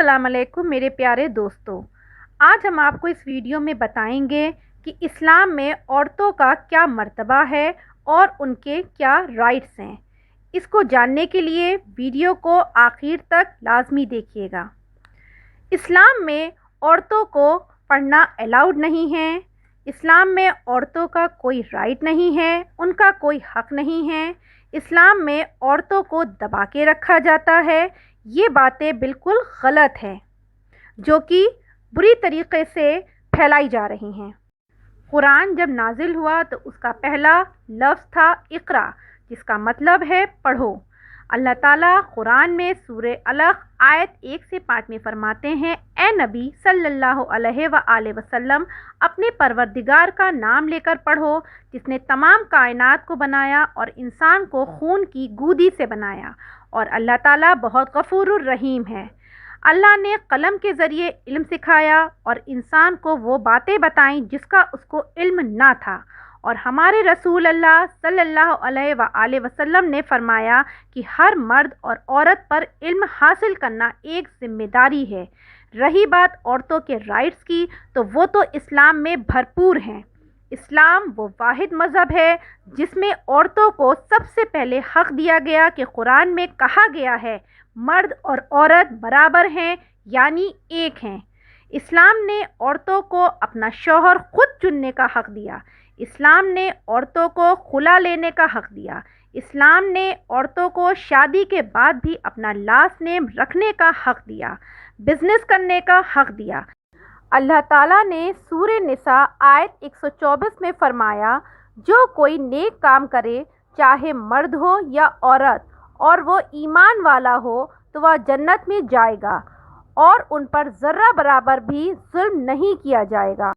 अस्सलाम वालेकुम मेरे प्यारे दोस्तों। आज हम आपको इस वीडियो में बताएंगे कि इस्लाम में औरतों का क्या मर्तबा है और उनके क्या राइट्स हैं। इसको जानने के लिए वीडियो को आखिर तक लाजमी देखिएगा। इस्लाम में औरतों को पढ़ना अलाउड नहीं है। इस्लाम में औरतों का कोई राइट नहीं है, उनका कोई हक नहीं है। इस्लाम में औरतों को दबा के रखा जाता है। ये बातें बिल्कुल गलत हैं जो कि बुरी तरीके से फैलाई जा रही हैं। कुरान जब नाजिल हुआ तो उसका पहला लफ्ज़ था इक़रा, जिसका मतलब है पढ़ो। अल्लाह ताला कुरान में सूरे अलग आयत 1 से 5 में फरमाते हैं, ए नबी सल्लल्लाहु अलैहि वसल्लम, अपने परवरदिगार का नाम लेकर पढ़ो जिसने तमाम कायनात को बनाया और इंसान को खून की गूदी से बनाया, और अल्लाह ताला बहुत गफूरुर रहीम है। अल्लाह ने कलम के ज़रिए इल्म सिखाया और इंसान को वो बातें बताईं जिसका उसको इल्म ना था, और हमारे रसूल अल्लाह सल्लल्लाहु अलैहि वसल्लम ने फरमाया कि हर मर्द और औरत पर इल्म हासिल करना एक ज़िम्मेदारी है। रही बात औरतों के राइट्स की, तो वो तो इस्लाम में भरपूर हैं। इस्लाम वो वाहिद मज़हब है जिसमें औरतों को सबसे पहले हक़ दिया गया कि कुरान में कहा गया है मर्द और औरत बराबर हैं, यानी एक हैं। इस्लाम ने औरतों को अपना शौहर खुद चुनने का हक़ दिया। इस्लाम ने औरतों को खुला लेने का हक़ दिया। इस्लाम ने औरतों को शादी के बाद भी अपना लास्ट नेम रखने का हक़ दिया, बिज़नेस करने का हक़ दिया। अल्लाह ताला ने सूरे निसा आयत 124 में फरमाया, जो कोई नेक काम करे, चाहे मर्द हो या औरत, और वो ईमान वाला हो, तो वह जन्नत में जाएगा और उन पर ज़र्रा बराबर भी जुल्म नहीं किया जाएगा।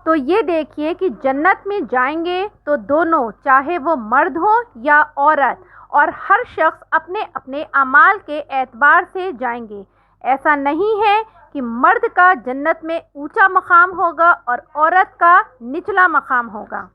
तो ये देखिए कि जन्नत में जाएंगे तो दोनों, चाहे वो मर्द हो या औरत, और हर शख्स अपने अपने अमाल के एतबार से जाएंगे। ऐसा नहीं है कि मर्द का जन्नत में ऊंचा मकाम होगा और औरत का निचला मकाम होगा।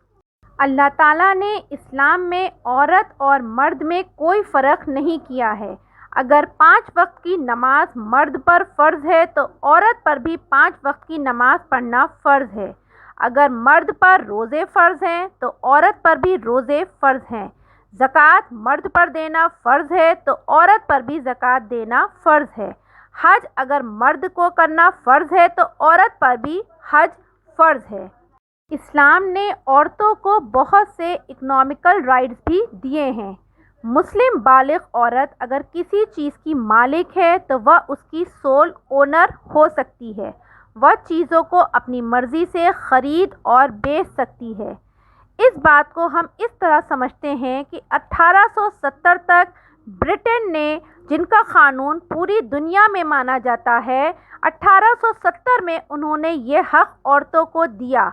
अल्लाह ताला ने इस्लाम में औरत और मर्द में कोई फ़र्क नहीं किया है। अगर 5 वक्त की नमाज मर्द पर फ़र्ज़ है तो औरत पर भी 5 वक्त की नमाज पढ़ना फ़र्ज़ है। अगर मर्द पर रोज़े फ़र्ज़ हैं तो औरत पर भी रोज़े फ़र्ज़ हैं। ज़कात मर्द पर देना फ़र्ज़ है तो औरत पर भी ज़कात देना फ़र्ज़ है। हज अगर मर्द को करना फ़र्ज़ है तो औरत पर भी हज फ़र्ज़ है। इस्लाम ने औरतों को बहुत से इकोनॉमिकल राइट्स भी दिए हैं। मुस्लिम बालिग औरत अगर किसी चीज़ की मालिक है तो वह उसकी सोल ओनर हो सकती है। वह चीज़ों को अपनी मर्ज़ी से ख़रीद और बेच सकती है। इस बात को हम इस तरह समझते हैं कि 1870 तक ब्रिटेन ने, जिनका क़ानून पूरी दुनिया में माना जाता है, 1870 में उन्होंने ये हक़ औरतों को दिया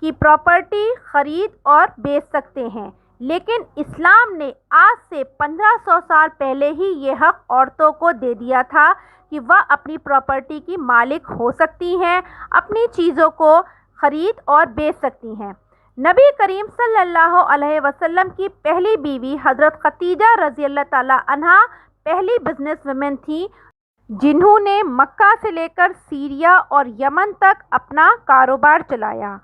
कि प्रॉपर्टी ख़रीद और बेच सकते हैं। लेकिन इस्लाम ने आज से 1500 साल पहले ही ये हक़ औरतों को दे दिया था कि वह अपनी प्रॉपर्टी की मालिक हो सकती हैं, अपनी चीज़ों को ख़रीद और बेच सकती हैं। नबी करीम सल्लल्लाहु अलैहि वसल्लम की पहली बीवी हज़रत खदीजा रज़ी अल्लाह ताला अन्हा पहली बिज़नेस वुमेन थी जिन्होंने मक्का से लेकर सीरिया और यमन तक अपना कारोबार चलाया,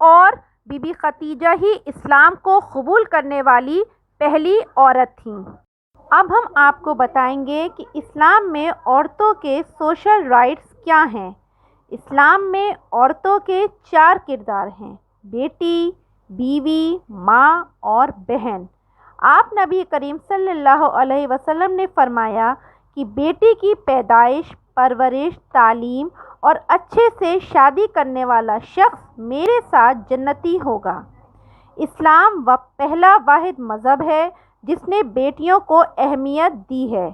और बीबी खदीजा ही इस्लाम को कबूल करने वाली पहली औरत थीं। अब हम आपको बताएंगे कि इस्लाम में औरतों के सोशल राइट्स क्या हैं। इस्लाम में औरतों के 4 किरदार हैं: बेटी, बीवी, माँ और बहन। आप नबी करीम सल्लल्लाहु अलैहि वसल्लम ने फरमाया कि बेटी की पैदाइश, परवरिश, तालीम और अच्छे से शादी करने वाला शख्स मेरे साथ जन्नती होगा। इस्लाम वह पहला वाहिद मज़हब है जिसने बेटियों को अहमियत दी है।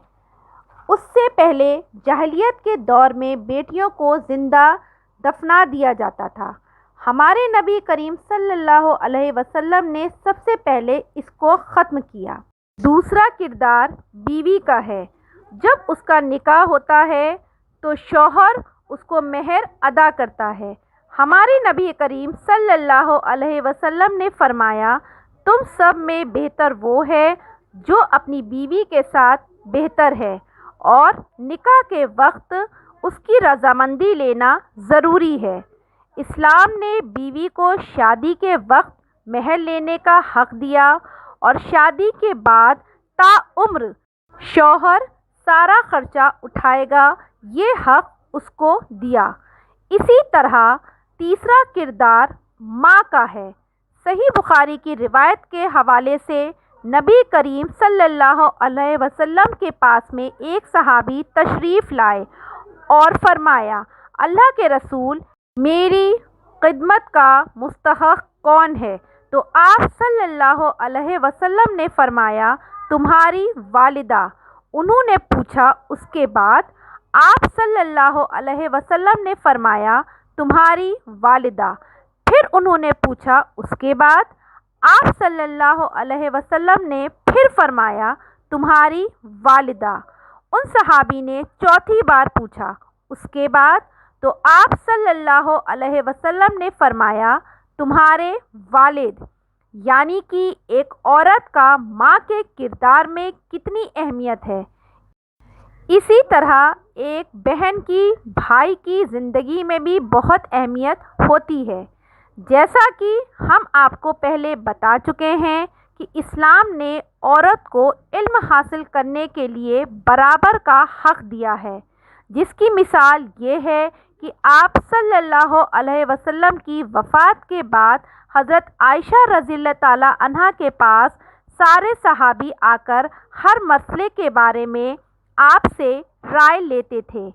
उससे पहले जाहिलियत के दौर में बेटियों को ज़िंदा दफना दिया जाता था। हमारे नबी करीम सल्लल्लाहु अलैहि वसल्लम ने सबसे पहले इसको ख़त्म किया। दूसरा किरदार बीवी का है। जब उसका निकाह होता है तो शौहर उसको मेहर अदा करता है। हमारे नबी करीम सल्लल्लाहु अलैहि वसल्लम ने फरमाया, तुम सब में बेहतर वो है जो अपनी बीवी के साथ बेहतर है, اور نکاح کے وقت اس کی رضامندی لینا ضروری ہے۔ اسلام نے بیوی کو شادی کے وقت مہر لینے کا حق دیا اور شادی کے بعد تا عمر شوہر سارا خرچہ اٹھائے گا، یہ حق اس کو دیا۔ اسی طرح تیسرا کردار ماں کا ہے۔ صحیح بخاری کی روایت کے حوالے سے نبی کریم صلی اللہ علیہ وسلم کے پاس میں ایک صحابی تشریف لائے اور فرمایا، اللہ کے رسول، میری خدمت کا مستحق کون ہے؟ تو آپ صلی اللہ علیہ وسلم نے فرمایا، تمہاری والدہ۔ انہوں نے پوچھا، اس کے بعد؟ آپ صلی اللہ علیہ وسلم نے فرمایا، تمہاری والدہ۔ پھر انہوں نے پوچھا، اس کے بعد؟ آپ صلی اللہ علیہ وسلم نے پھر فرمایا، تمہاری والدہ۔ ان صحابی نے چوتھی بار پوچھا، اس کے بعد؟ تو آپ صلی اللہ علیہ وسلم نے فرمایا، تمہارے والد۔ یعنی کہ ایک عورت کا ماں کے کردار میں کتنی اہمیت ہے۔ اسی طرح ایک بہن کی بھائی کی زندگی میں بھی بہت اہمیت ہوتی ہے۔ جیسا کہ ہم آپ کو پہلے بتا چکے ہیں کہ اسلام نے عورت کو علم حاصل کرنے کے لیے برابر کا حق دیا ہے، جس کی مثال یہ ہے کہ آپ صلی اللہ علیہ وسلم کی وفات کے بعد حضرت عائشہ رضی اللہ تعالیٰ عنہا کے پاس سارے صحابی آ کر ہر مسئلے کے بارے میں آپ سے رائے لیتے تھے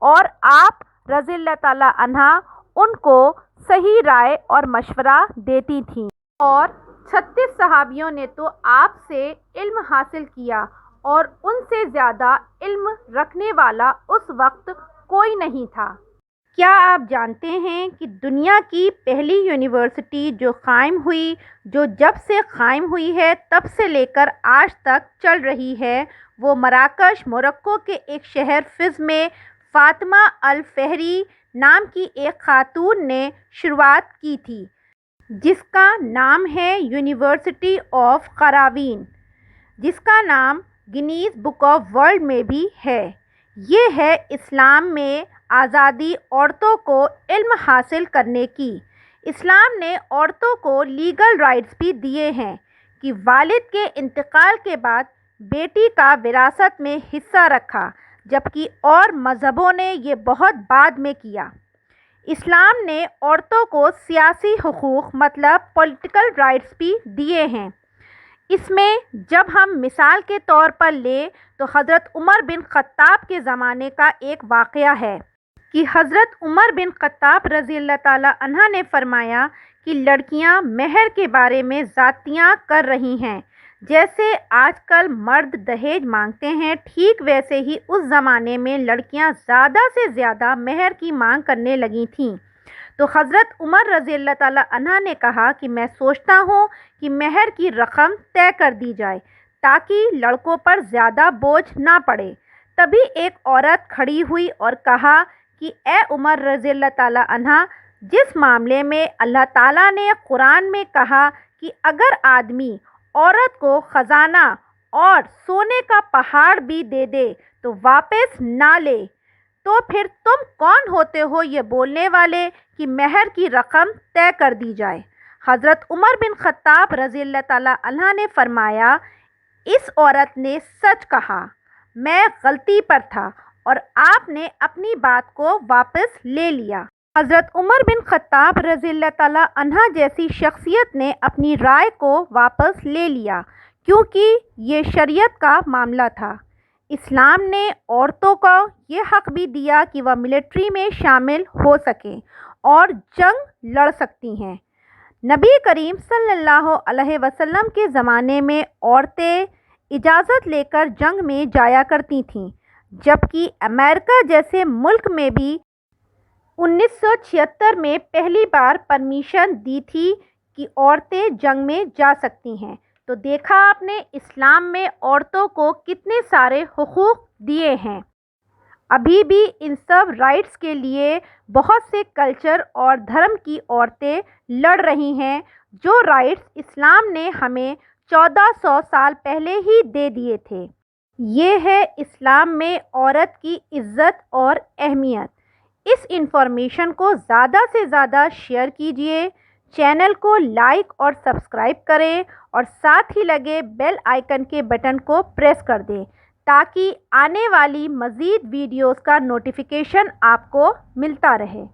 اور آپ رضی اللہ تعالیٰ عنہا ان کو صحیح رائے اور مشورہ دیتی تھیں، اور 36 صحابیوں نے تو آپ سے علم حاصل کیا اور ان سے زیادہ علم رکھنے والا اس وقت کوئی نہیں تھا۔ کیا آپ جانتے ہیں کہ دنیا کی پہلی یونیورسٹی جو قائم ہوئی، جو جب سے قائم ہوئی ہے تب سے لے کر آج تک چل رہی ہے، وہ مراکش موروکو کے ایک شہر فز میں فاطمہ الفہری نام کی ایک خاتون نے شروعات کی تھی، جس کا نام ہے یونیورسٹی آف قراوین، جس کا نام گنیز بک آف ورلڈ میں بھی ہے۔ یہ ہے اسلام میں آزادی عورتوں کو علم حاصل کرنے کی۔ اسلام نے عورتوں کو لیگل رائٹس بھی دیے ہیں کہ والد کے انتقال کے بعد بیٹی کا وراثت میں حصہ رکھا، جبکہ اور مذہبوں نے یہ بہت بعد میں کیا۔ اسلام نے عورتوں کو سیاسی حقوق مطلب پولیٹیکل رائٹس بھی دیے ہیں۔ اس میں جب ہم مثال کے طور پر لیں تو حضرت عمر بن خطاب کے زمانے کا ایک واقعہ ہے کہ حضرت عمر بن خطاب رضی اللہ تعالیٰ عنہ نے فرمایا کہ لڑکیاں مہر کے بارے میں زیادتیاں کر رہی ہیں۔ جیسے آج کل مرد دہیج مانگتے ہیں، ٹھیک ویسے ہی اس زمانے میں لڑکیاں زیادہ سے زیادہ مہر کی مانگ کرنے لگی تھیں۔ تو حضرت عمر رضی اللہ تعالیٰ عنہ نے کہا کہ میں سوچتا ہوں کہ مہر کی رقم طے کر دی جائے تاکہ لڑکوں پر زیادہ بوجھ نہ پڑے۔ تبھی ایک عورت کھڑی ہوئی اور کہا کہ اے عمر رضی اللہ تعالیٰ عنہ، جس معاملے میں اللہ تعالیٰ نے قرآن میں کہا کہ اگر آدمی عورت کو خزانہ اور سونے کا پہاڑ بھی دے دے تو واپس نہ لے، تو پھر تم کون ہوتے ہو یہ بولنے والے کہ مہر کی رقم طے کر دی جائے؟ حضرت عمر بن خطاب رضی اللہ تعالیٰ عنہ نے فرمایا، اس عورت نے سچ کہا، میں غلطی پر تھا، اور آپ نے اپنی بات کو واپس لے لیا۔ حضرت عمر بن خطاب رضی اللہ تعالیٰ عنہ جیسی شخصیت نے اپنی رائے کو واپس لے لیا، کیونکہ یہ شریعت کا معاملہ تھا۔ اسلام نے عورتوں کو یہ حق بھی دیا کہ وہ ملٹری میں شامل ہو سکیں اور جنگ لڑ سکتی ہیں۔ نبی کریم صلی اللہ علیہ وسلم کے زمانے میں عورتیں اجازت لے کر جنگ میں جایا کرتی تھیں، جبکہ امریکہ جیسے ملک میں بھی 1976 میں پہلی بار پرمیشن دی تھی کہ عورتیں جنگ میں جا سکتی ہیں۔ تو دیکھا آپ نے اسلام میں عورتوں کو کتنے سارے حقوق دیے ہیں۔ ابھی بھی ان سب رائٹس کے لیے بہت سے کلچر اور دھرم کی عورتیں لڑ رہی ہیں، جو رائٹس اسلام نے ہمیں 1400 سال پہلے ہی دے دیے تھے۔ یہ ہے اسلام میں عورت کی عزت اور اہمیت۔ اس انفارمیشن کو زیادہ سے زیادہ شیئر کیجیے، چینل کو لائک اور سبسکرائب کریں اور ساتھ ہی لگے بیل آئیکن کے بٹن کو پریس کر دیں تاکہ آنے والی مزید ویڈیوز کا نوٹیفیکیشن آپ کو ملتا رہے۔